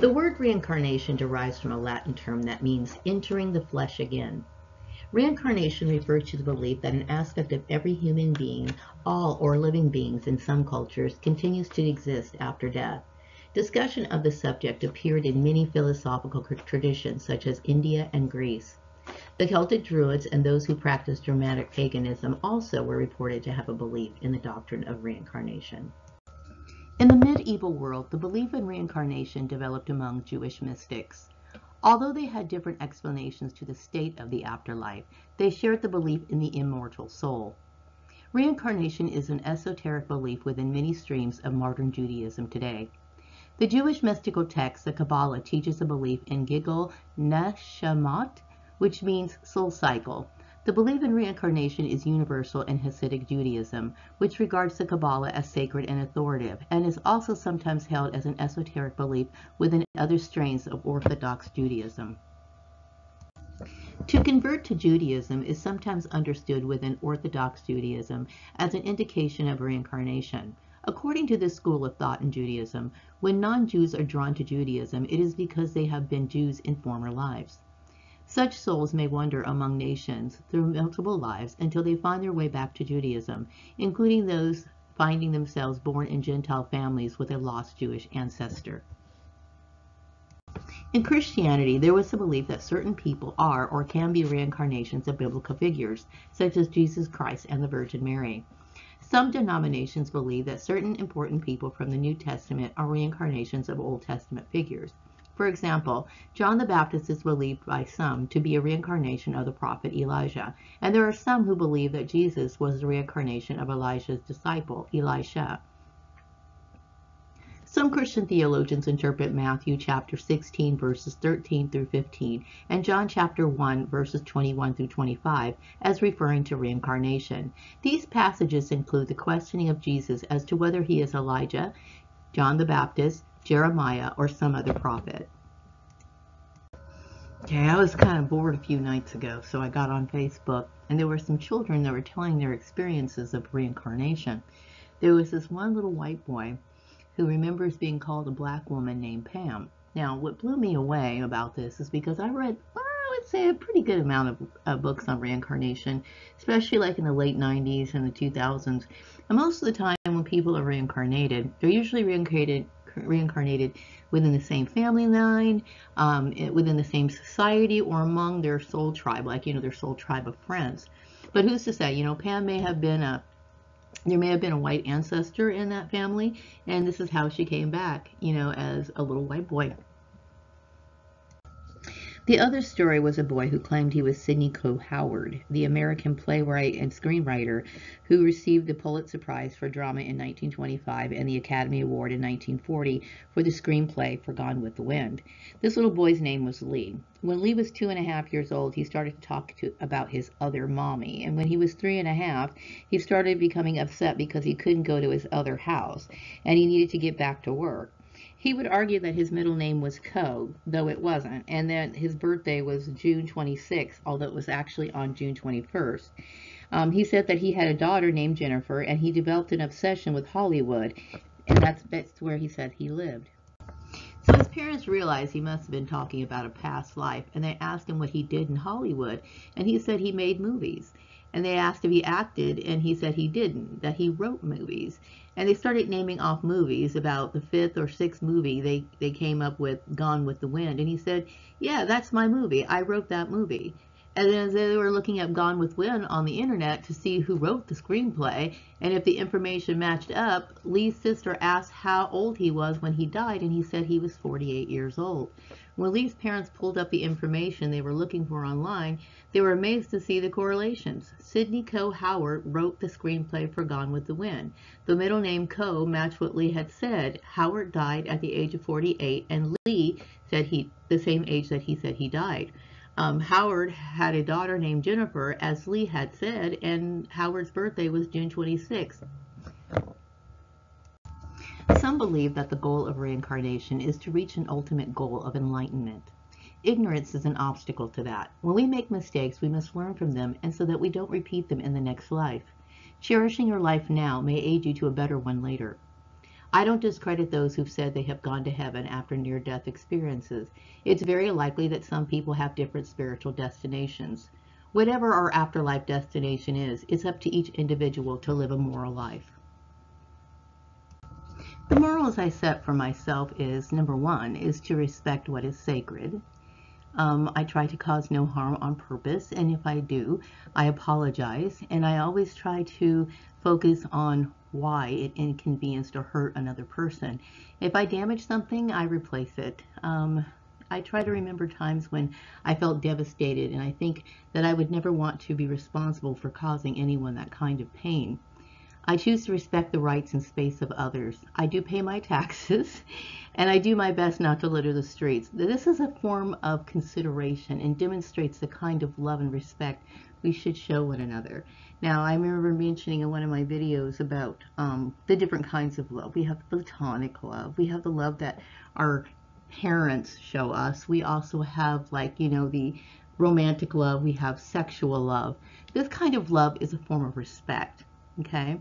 The word reincarnation derives from a Latin term that means entering the flesh again. Reincarnation refers to the belief that an aspect of every human being, all or living beings in some cultures, continues to exist after death. Discussion of the subject appeared in many philosophical traditions such as India and Greece. The Celtic Druids and those who practiced Germanic paganism also were reported to have a belief in the doctrine of reincarnation. In the medieval world, the belief in reincarnation developed among Jewish mystics. Although they had different explanations to the state of the afterlife, they shared the belief in the immortal soul. Reincarnation is an esoteric belief within many streams of modern Judaism today. The Jewish mystical text, the Kabbalah, teaches a belief in Gigul Neshamot, which means soul cycle. The belief in reincarnation is universal in Hasidic Judaism, which regards the Kabbalah as sacred and authoritative, and is also sometimes held as an esoteric belief within other strains of Orthodox Judaism. To convert to Judaism is sometimes understood within Orthodox Judaism as an indication of reincarnation. According to this school of thought in Judaism, when non-Jews are drawn to Judaism, it is because they have been Jews in former lives. Such souls may wander among nations through multiple lives until they find their way back to Judaism, including those finding themselves born in Gentile families with a lost Jewish ancestor. In Christianity, there was a belief that certain people are or can be reincarnations of biblical figures, such as Jesus Christ and the Virgin Mary. Some denominations believe that certain important people from the New Testament are reincarnations of Old Testament figures. For example, John the Baptist is believed by some to be a reincarnation of the prophet Elijah, and there are some who believe that Jesus was the reincarnation of Elijah's disciple, Elisha. Some Christian theologians interpret Matthew chapter 16 verses 13 through 15 and John chapter 1 verses 21 through 25 as referring to reincarnation. These passages include the questioning of Jesus as to whether he is Elijah, John the Baptist, Jeremiah, or some other prophet. Okay, I was kind of bored a few nights ago, so I got on Facebook, and there were some children that were telling their experiences of reincarnation. There was this one little white boy who remembers being called a black woman named Pam. Now, what blew me away about this is because I read, I would say, a pretty good amount of books on reincarnation, especially like in the late 90s and the 2000s. And most of the time when people are reincarnated, they're usually reincarnated within the same family line, within the same society, or among their soul tribe, like, their soul tribe of friends. But who's to say, Pam may have been there may have been a white ancestor in that family, and this is how she came back, as a little white boy. The other story was a boy who claimed he was Sidney Coe Howard, the American playwright and screenwriter who received the Pulitzer Prize for Drama in 1925 and the Academy Award in 1940 for the screenplay for Gone with the Wind. This little boy's name was Lee. When Lee was 2.5 years old, he started to talk about his other mommy, and when he was 3.5, he started becoming upset because he couldn't go to his other house, and he needed to get back to work. He would argue that his middle name was Coe, though it wasn't, and that his birthday was June 26th, although it was actually on June 21st. He said that he had a daughter named Jennifer, and he developed an obsession with Hollywood, and that's where he said he lived. So his parents realized he must have been talking about a past life, and they asked him what he did in Hollywood, and he said he made movies. And they asked if he acted, and he said he didn't, that he wrote movies. And they started naming off movies. About the 5th or 6th movie, they came up with Gone with the Wind. And he said, yeah, that's my movie. I wrote that movie. And then they were looking up Gone with Wind on the internet to see who wrote the screenplay. And if the information matched up, Lee's sister asked how old he was when he died, and he said he was 48 years old. When Lee's parents pulled up the information they were looking for online, they were amazed to see the correlations. Sidney Coe Howard wrote the screenplay for Gone with the Wind. The middle name Coe matched what Lee had said. Howard died at the age of 48, and Lee said the same age that he said he died. Howard had a daughter named Jennifer, as Lee had said, and Howard's birthday was June 26th. Some believe that the goal of reincarnation is to reach an ultimate goal of enlightenment. Ignorance is an obstacle to that. When we make mistakes, we must learn from them, and so that we don't repeat them in the next life. Cherishing your life now may aid you to a better one later. I don't discredit those who've said they have gone to heaven after near-death experiences. It's very likely that some people have different spiritual destinations. Whatever our afterlife destination is, it's up to each individual to live a moral life. The morals I set for myself is, number one, is to respect what is sacred. I try to cause no harm on purpose, and if I do, I apologize, and I always try to focus on why it inconvenienced or hurt another person. If I damage something, I replace it. I try to remember times when I felt devastated, and I think that I would never want to be responsible for causing anyone that kind of pain. I choose to respect the rights and space of others. I do pay my taxes, and I do my best not to litter the streets. This is a form of consideration and demonstrates the kind of love and respect we should show one another. Now, I remember mentioning in one of my videos about the different kinds of love. We have platonic love. We have the love that our parents show us. We also have, like, the romantic love. We have sexual love. This kind of love is a form of respect, okay?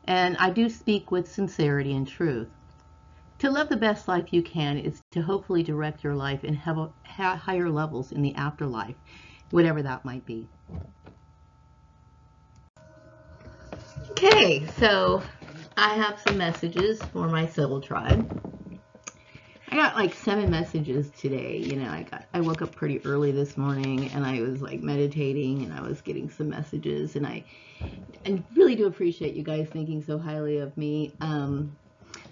And I do speak with sincerity and truth. To live the best life you can is to hopefully direct your life and have higher levels in the afterlife, whatever that might be. Okay, so I have some messages for my civil tribe. I got like 7 messages today. I woke up pretty early this morning, and I was like meditating, and I was getting some messages, and I really do appreciate you guys thinking so highly of me.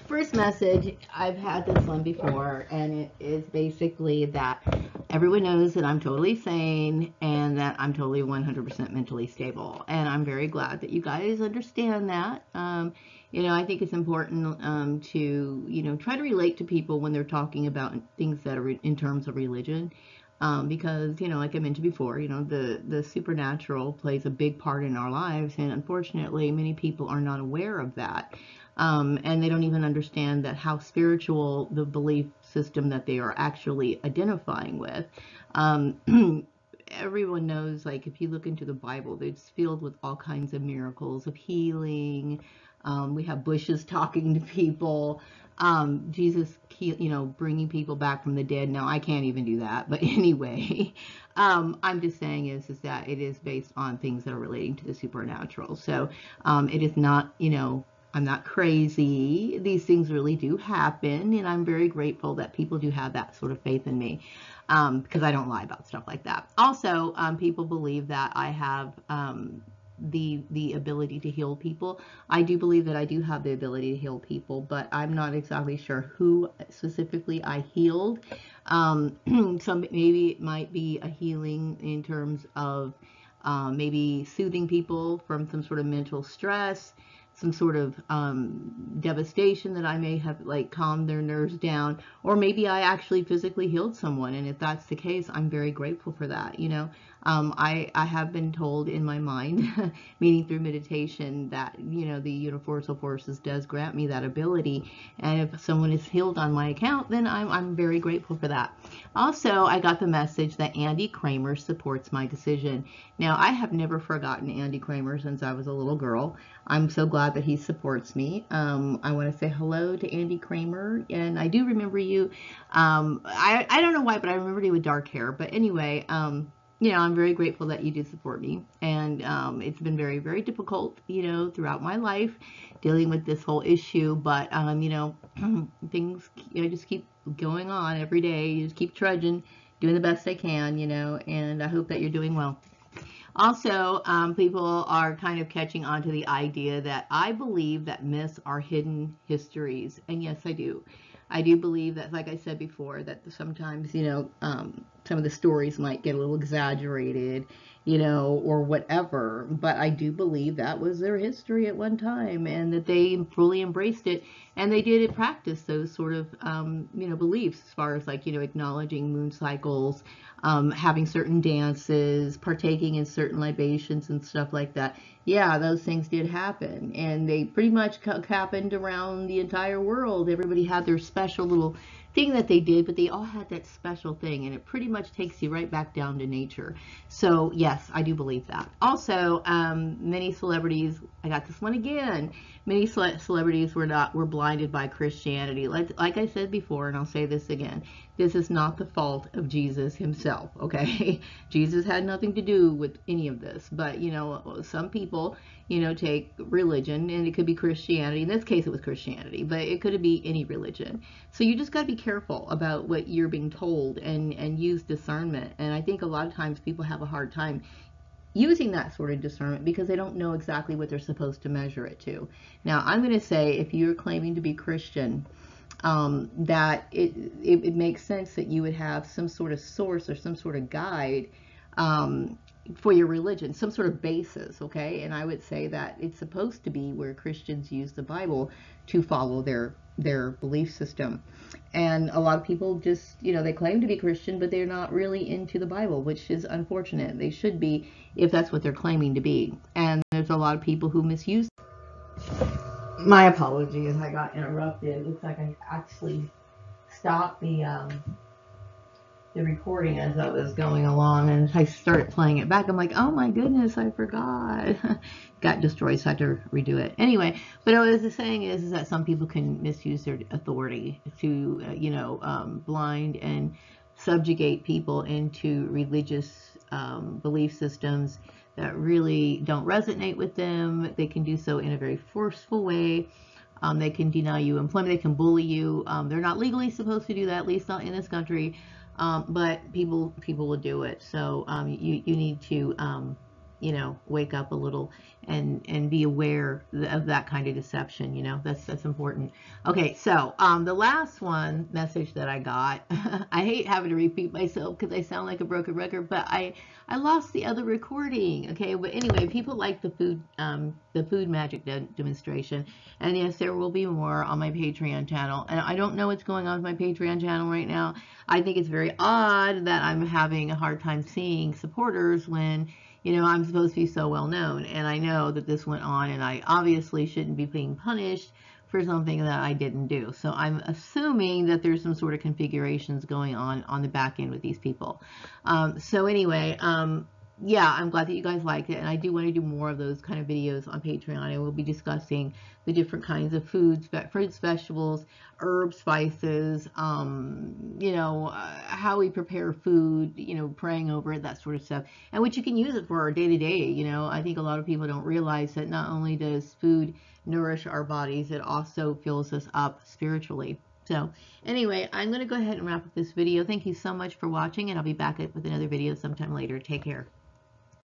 First message, I've had this one before, and it is basically that everyone knows that I'm totally sane and that I'm totally 100% mentally stable. And I'm very glad that you guys understand that. I think it's important to, try to relate to people when they're talking about things that are in terms of religion. Because, like I mentioned before, the supernatural plays a big part in our lives, and unfortunately, many people are not aware of that. And they don't even understand that how spiritual the belief system that they are actually identifying with. Everyone knows, like, if you look into the Bible, it's filled with all kinds of miracles of healing. We have bushes talking to people. Jesus, bringing people back from the dead. Now, I can't even do that, but anyway, I'm just saying is that it is based on things that are relating to the supernatural. So it is not, I'm not crazy. These things really do happen, and I'm very grateful that people do have that sort of faith in me, because I don't lie about stuff like that. Also, people believe that I have the ability to heal people. I do believe that I do have the ability to heal people, but I'm not exactly sure who specifically I healed. Maybe it might be a healing in terms of maybe soothing people from some sort of mental stress, some sort of devastation that I may have, like, calmed their nerves down, or maybe I actually physically healed someone. And if that's the case, I'm very grateful for that. I have been told in my mind, meaning through meditation, that the universal forces does grant me that ability, and if someone is healed on my account, then I'm very grateful for that. Also, I got the message that Andy Kramer supports my decision. Now, I have never forgotten Andy Kramer since I was a little girl. I'm so glad that he supports me. I want to say hello to Andy Kramer, and I do remember you. I don't know why, but I remembered you with dark hair. But anyway, I'm very grateful that you do support me, and it's been very, very difficult, throughout my life dealing with this whole issue. But things, just keep going on every day. You just keep trudging, doing the best I can, and I hope that you're doing well. Also, people are kind of catching on to the idea that I believe that myths are hidden histories. And yes, I do. I do believe that, like I said before, that sometimes, some of the stories might get a little exaggerated, or whatever. But I do believe that was their history at one time, and that they fully embraced it. And they did practice those sort of, beliefs, as far as, like, acknowledging moon cycles, having certain dances, partaking in certain libations and stuff like that. Yeah, those things did happen, and they pretty much happened around the entire world. Everybody had their special little thing that they did, but they all had that special thing, and it pretty much takes you right back down to nature. So yes, I do believe that. Also, many celebrities, I got this one again, many celebrities were blinded by Christianity. Like I said before, and I'll say this again, this is not the fault of Jesus himself, okay? Jesus had nothing to do with any of this, but you know, some people, you know, take religion, and it could be Christianity. In this case, it was Christianity, but it could be any religion. So you just got to be careful about what you're being told, and use discernment. And I think a lot of times people have a hard time using that sort of discernment because they don't know exactly what they're supposed to measure it to. Now, I'm going to say, if you're claiming to be Christian, that it makes sense that you would have some sort of source or some sort of guide for your religion, some sort of basis, okay? And I would say that it's supposed to be where Christians use the Bible to follow their belief system. And a lot of people just, you know, they claim to be Christian, but they're not really into the Bible, which is unfortunate. They should be, if that's what they're claiming to be. And there's a lot of people who misuse. My apologies, I got interrupted. It looks like I actually stopped the recording as I was going along, and I started playing it back. I'm like, oh my goodness, I forgot. Got destroyed, so I had to redo it. Anyway, but what I was saying is that some people can misuse their authority to, you know, blind and subjugate people into religious belief systems that really don't resonate with them. They can do so in a very forceful way. They can deny you employment. They can bully you. They're not legally supposed to do that, at least not in this country. But people will do it. So you need to you know, wake up a little and be aware of that kind of deception. You know, that's important. Okay, so the last one message that I got, I hate having to repeat myself because I sound like a broken record, but I lost the other recording. Okay, but anyway, people like the food magic demonstration, and yes, there will be more on my Patreon channel. And I don't know what's going on with my Patreon channel right now. I think it's very odd that I'm having a hard time seeing supporters when, you know, I'm supposed to be so well known. And I know that this went on, and I obviously shouldn't be being punished for something that I didn't do. So I'm assuming that there's some sort of configurations going on the back end with these people. So anyway, yeah, I'm glad that you guys liked it, and I do want to do more of those kind of videos on Patreon. I will be discussing the different kinds of foods, fruits, vegetables, herbs, spices, you know, how we prepare food, you know, praying over it, that sort of stuff, and what you can use it for our day-to-day. You know, I think a lot of people don't realize that not only does food nourish our bodies, it also fills us up spiritually. So anyway, I'm going to go ahead and wrap up this video. Thank you so much for watching, and I'll be back with another video sometime later. Take care.